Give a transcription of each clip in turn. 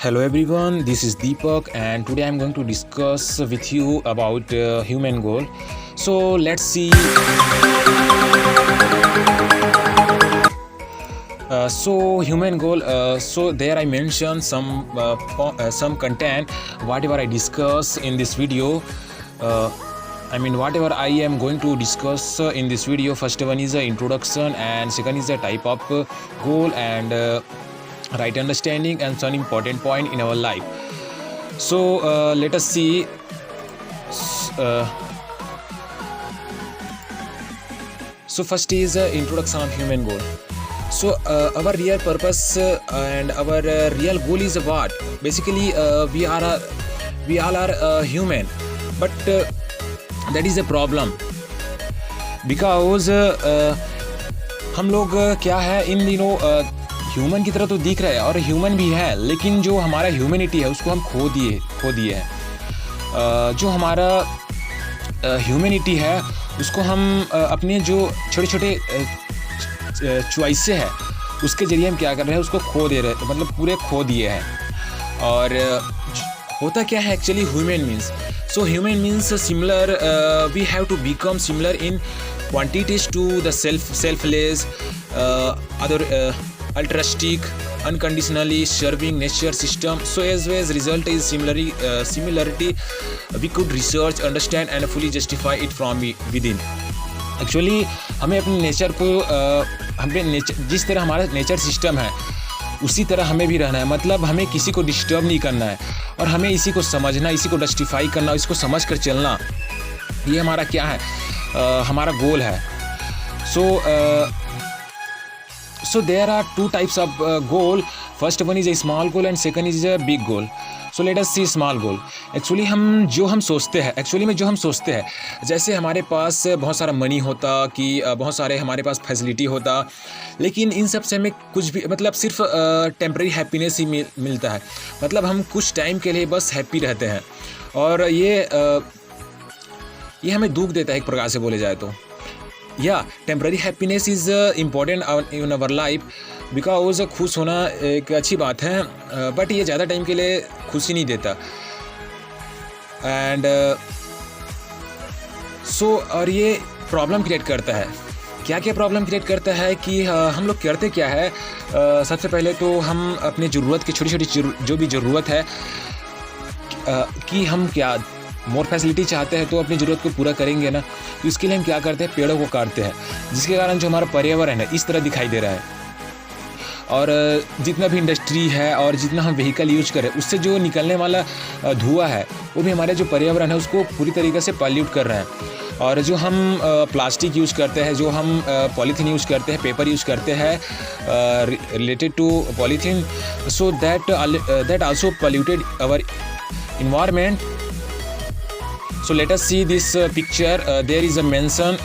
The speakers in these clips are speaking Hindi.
Hello everyone, this is Deepak and today I'm going to discuss with you about human goal. So let's see. Human goal. So there I mentioned some content, whatever I discuss in this video. Whatever I am going to discuss in this video. First one is the introduction, and second is the type of goal and right understanding and some important point in our life. So let us see. So first is introduction of human goal. So our real purpose and our real goal is what? Basically we all are human, but that is a problem because हम लोग क्या है इन दिनों ह्यूमन की तरह तो दिख रहा है और ह्यूमन भी है, लेकिन जो हमारा ह्यूमैनिटी है उसको हम खो दिए हैं। जो हमारा ह्यूमैनिटी है उसको हम अपने जो छोटे छोटे चॉइसें हैं उसके ज़रिए हम क्या कर रहे हैं, उसको खो दे रहे हैं, मतलब पूरे खो दिए हैं। और होता क्या है actually human means, so human means similar, we have to become similar in quantities to the selfless, altruistic, unconditionally serving nature system. So as well as result is similarity we could research, understand and fully justify it from within. Actually हमें अपने नेचर को जिस तरह हमारा नेचर सिस्टम है उसी तरह हमें भी रहना है। मतलब हमें किसी को डिस्टर्ब नहीं करना है और हमें इसी को समझना, इसी को जस्टिफाई करना, इसको समझ कर चलना, ये हमारा क्या है, हमारा गोल है। So there are two types of goal. First one is a small goal and second is a big goal. So let us see small goal. Actually जो हम सोचते हैं जैसे हमारे पास बहुत सारा मनी होता कि बहुत सारे हमारे पास फैसिलिटी होता, लेकिन इन सब से हमें कुछ भी मतलब सिर्फ टेम्पररी हैप्पीनेस ही मिलता है। मतलब हम कुछ टाइम के लिए बस हैप्पी रहते हैं और ये हमें दुख देता है एक प्रकार से बोले जाए तो। या temporary happiness is important in our life because खुश होना एक अच्छी बात है, बट ये ज़्यादा टाइम के लिए खुशी नहीं देता। एंड और ये प्रॉब्लम क्रिएट करता है। क्या प्रॉब्लम क्रिएट करता है कि हम लोग करते क्या है, सबसे पहले तो हम अपने ज़रूरत की छोटी छोटी जो भी ज़रूरत है कि हम क्या मोर फैसिलिटी चाहते हैं तो अपनी ज़रूरत को पूरा करेंगे ना, तो इसके लिए हम क्या करते हैं, पेड़ों को काटते हैं, जिसके कारण जो हमारा पर्यावरण है इस तरह दिखाई दे रहा है। और जितना भी इंडस्ट्री है और जितना हम व्हीकल यूज करें उससे जो निकलने वाला धुआं है वो भी हमारे जो पर्यावरण है उसको पूरी तरीके से पॉल्यूट कर रहे हैं। और जो हम प्लास्टिक यूज़ करते हैं, जो हम पॉलीथीन यूज़ करते हैं, पेपर यूज़ करते हैं related to polythene, so that also polluted our environment. So let us see this picture. There is a mention,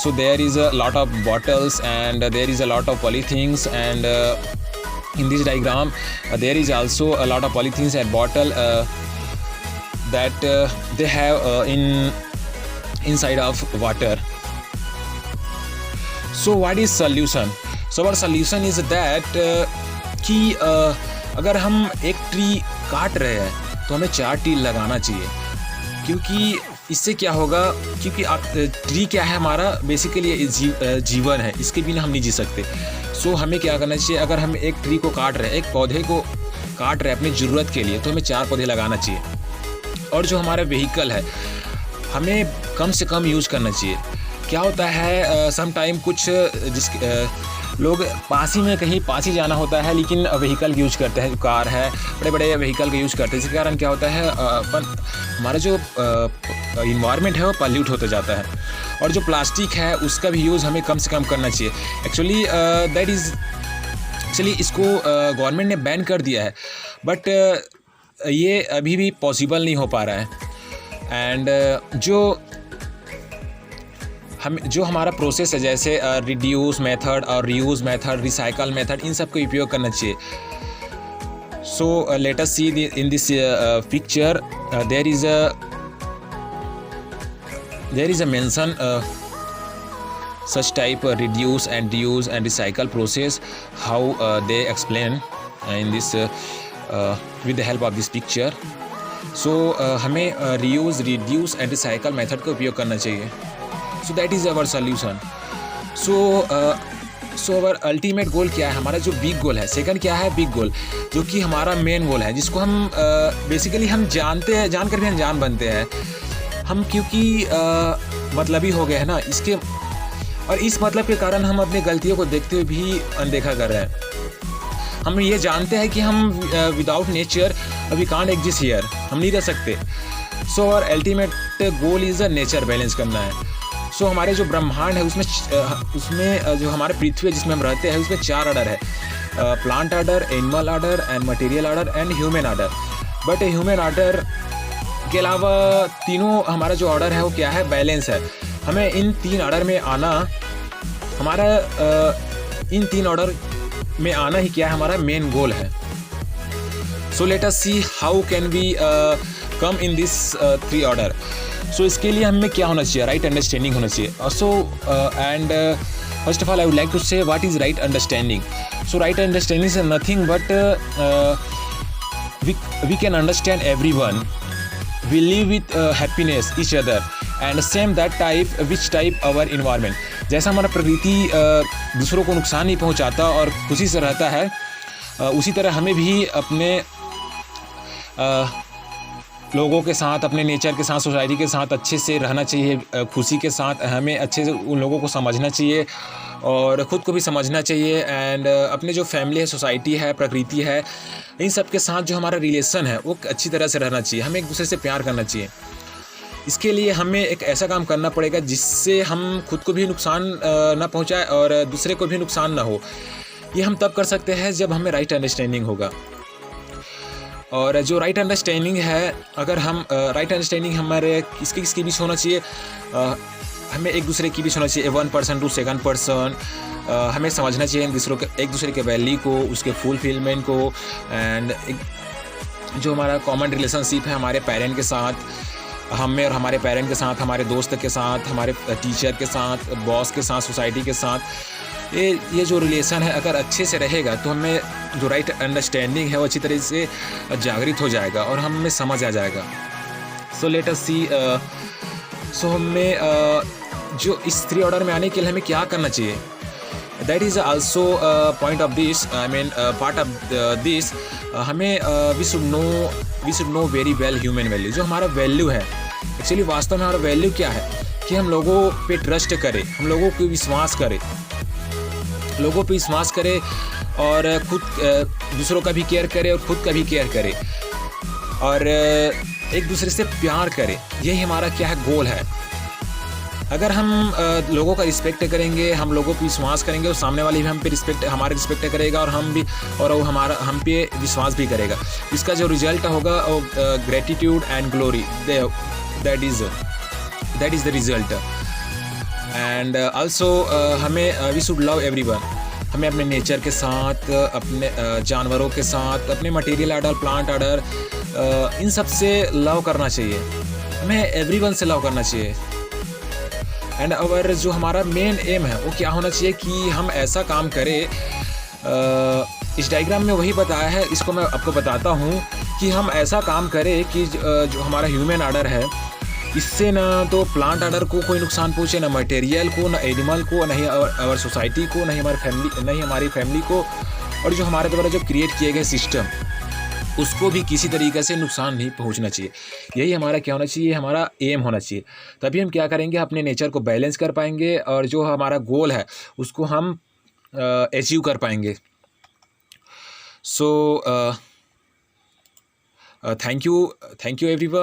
so there is a lot of bottles and there is a lot of polythenes, and in this diagram there is also a lot of polythenes and bottle that they have inside of water. So what is solution? So our solution is that कि अगर हम एक ट्री काट रहे हैं तो हमें 4 ट्री लगाना चाहिए, क्योंकि इससे क्या होगा, क्योंकि ट्री क्या है, हमारा बेसिकली जीवन है, इसके बिना हम नहीं जी सकते। सो हमें क्या करना चाहिए, अगर हम एक ट्री को काट रहे हैं, एक पौधे को काट रहे हैं अपनी ज़रूरत के लिए, तो हमें 4 पौधे लगाना चाहिए। और जो हमारा व्हीकल है हमें कम से कम यूज़ करना चाहिए। क्या होता है सम टाइम कुछ लोग पास ही जाना होता है, लेकिन व्हीकल यूज़ करते हैं, जो कार है, बड़े बड़े व्हीकल का यूज़ करते हैं, जिसके कारण क्या होता है हमारा जो इन्वायरमेंट है वो पॉल्यूट होता जाता है। और जो प्लास्टिक है उसका भी यूज़ हमें कम से कम करना चाहिए। एक्चुअली इसको गवर्नमेंट ने बैन कर दिया है, बट ये अभी भी पॉसिबल नहीं हो पा रहा है। एंड जो हमारा प्रोसेस है, जैसे रिड्यूस मेथड और रीयूज़ मेथड, रिसाइकल मेथड, इन सब का उपयोग करना चाहिए। So let us see in this picture there is a mention such type reduce and reuse and recycle process, how they explain. In this with the help of this picture. So हमें reuse, reduce and recycle method का उपयोग करना चाहिए। So that is our solution. So our ultimate goal क्या है, हमारा जो बिग गोल है, सेकंड क्या है, बिग गोल, जो कि हमारा मेन गोल है, जिसको हम बेसिकली हम जानते हैं, जानकर भी अनजान बनते हैं हम, क्योंकि मतलबी हो गए हैं ना इसके, और इस मतलब के कारण हम अपनी गलतियों को देखते हुए भी अनदेखा कर रहे हैं। हम ये जानते हैं कि हम without nature we can't exist here, हम नहीं रह सकते। सो और ultimate goal is a nature balance करना है। सो हमारे जो ब्रह्मांड है उसमें जो हमारे पृथ्वी है जिसमें हम रहते हैं, उसमें 4 ऑर्डर है, plant order, animal order and material order and human order. But human order के अलावा तीनों हमारा जो ऑर्डर है वो क्या है, बैलेंस है। हमें इन 3 ऑर्डर में आना, हमारा इन 3 ऑर्डर में आना ही क्या है, हमारा मेन गोल है। So let us see how can we come in this 3 order. So इसके लिए हमें क्या होना चाहिए, राइट अंडरस्टैंडिंग होना चाहिए। So and first of all I would like to say what is right understanding. So right understanding is nothing but we can understand everyone, we live with happiness each other and same that type our environment। जैसा हमारा प्रकृति दूसरों को नुकसान नहीं पहुंचाता और खुशी से रहता है, उसी तरह हमें भी अपने लोगों के साथ, अपने नेचर के साथ, सोसाइटी के साथ अच्छे से रहना चाहिए, खुशी के साथ हमें अच्छे से उन लोगों को समझना चाहिए और ख़ुद को भी समझना चाहिए। एंड अपने जो फैमिली है, सोसाइटी है, प्रकृति है, इन सब के साथ जो हमारा रिलेशन है वो अच्छी तरह से रहना चाहिए। हमें एक दूसरे से प्यार करना चाहिए। इसके लिए हमें एक ऐसा काम करना पड़ेगा जिससे हम खुद को भी नुकसान ना पहुंचाए और दूसरे को भी नुकसान ना हो। ये हम तब कर सकते हैं जब हमें राइट अंडरस्टैंडिंग होगा। और जो राइट अंडरस्टैंडिंग है, अगर हम राइट अंडरस्टैंडिंग हमारे किसके बीच होना चाहिए, हमें एक दूसरे की बीच होना चाहिए, 1 पर्सन टू 2nd पर्सन। हमें समझना चाहिए एक दूसरे के वैल्यू को, उसके फुलफिलमेंट को, एंड जो हमारा कॉमन रिलेशनशिप है हमारे पेरेंट के साथ, हमें और हमारे पेरेंट के साथ, हमारे दोस्त के साथ, हमारे टीचर के साथ, बॉस के साथ, सोसाइटी के साथ, ये जो रिलेशन है अगर अच्छे से रहेगा तो हमें जो राइट अंडरस्टैंडिंग है वो अच्छी तरह से जागृत हो जाएगा और हमें समझ आ जाएगा। सो लेट अस सी, सो हमें जो इस 3 ऑर्डर में आने के लिए हमें क्या करना चाहिए, that is also point of this, I mean part of this. हमें we should know very well human value. जो हमारा वैल्यू है, एक्चुअली वास्तव में हमारा वैल्यू क्या है कि हम लोगों पे ट्रस्ट करें, हम लोगों पे विश्वास करें, लोगों पे विश्वास करें और खुद दूसरों का भी केयर करें और ख़ुद का भी केयर करें और एक दूसरे से प्यार करें। यही हमारा क्या है, गोल है। अगर हम लोगों का रिस्पेक्ट करेंगे, हम लोगों पे विश्वास करेंगे और सामने वाले भी हम पे हमारे रिस्पेक्ट करेगा और हम भी, और वो हम पे विश्वास भी करेगा। इसका जो रिजल्ट होगा वो gratitude and glory, that is the result. And also हमें वी शुड लव एवरीवन। हमें अपने नेचर के साथ, अपने जानवरों के साथ, अपने मटेरियल ऑर्डर, प्लांट ऑर्डर, इन सब से लव करना चाहिए। हमें एवरीवन से लव करना चाहिए। एंड अवर जो हमारा मेन एम है वो क्या होना चाहिए कि हम ऐसा काम करें, इस डायग्राम में वही बताया है, इसको मैं आपको बताता हूँ कि हम ऐसा काम करें कि जो हमारा ह्यूमन ऑर्डर है इससे ना तो प्लांट ऑर्डर को कोई नुकसान पहुँचे, ना मटेरियल को, ना एनिमल को, नहीं और सोसाइटी को, नहीं हमारी फैमिली को, और जो हमारे द्वारा जो क्रिएट किए गए सिस्टम उसको भी किसी तरीके से नुकसान नहीं पहुंचना चाहिए। यही हमारा क्या होना चाहिए, हमारा एम होना चाहिए। तभी हम क्या करेंगे, अपने नेचर को बैलेंस कर पाएंगे और जो हमारा गोल है उसको हम अचीव कर पाएंगे। So thank you everyone.